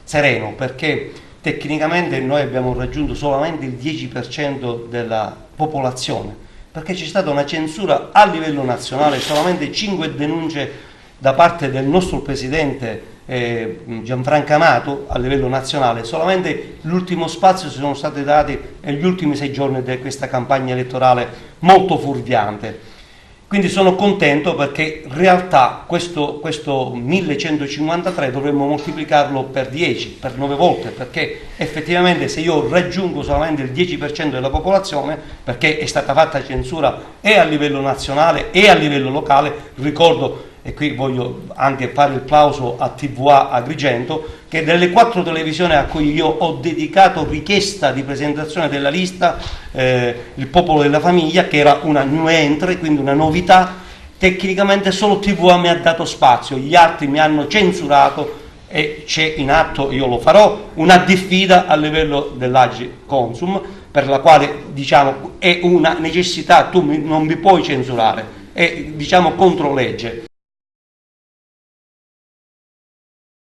sereno, perché tecnicamente noi abbiamo raggiunto solamente il 10% della popolazione, perché c'è stata una censura a livello nazionale, solamente 5 denunce da parte del nostro presidente Gianfranco Amato a livello nazionale. Solamente l'ultimo spazio sono stati dati negli ultimi 6 giorni di questa campagna elettorale molto fuorviante. Quindi sono contento perché in realtà questo 1153 dovremmo moltiplicarlo per 10, per 9 volte, perché effettivamente se io raggiungo solamente il 10% della popolazione, perché è stata fatta censura e a livello nazionale e a livello locale, ricordo, e qui voglio anche fare il plauso a TVA Agrigento, che delle 4 televisioni a cui io ho dedicato richiesta di presentazione della lista, il Popolo della Famiglia, che era una new entry, quindi una novità, tecnicamente solo TVA mi ha dato spazio, gli altri mi hanno censurato e c'è in atto, io lo farò, una diffida a livello dell'Agi Consum, per la quale diciamo è una necessità, tu non mi puoi censurare, è diciamo contro legge.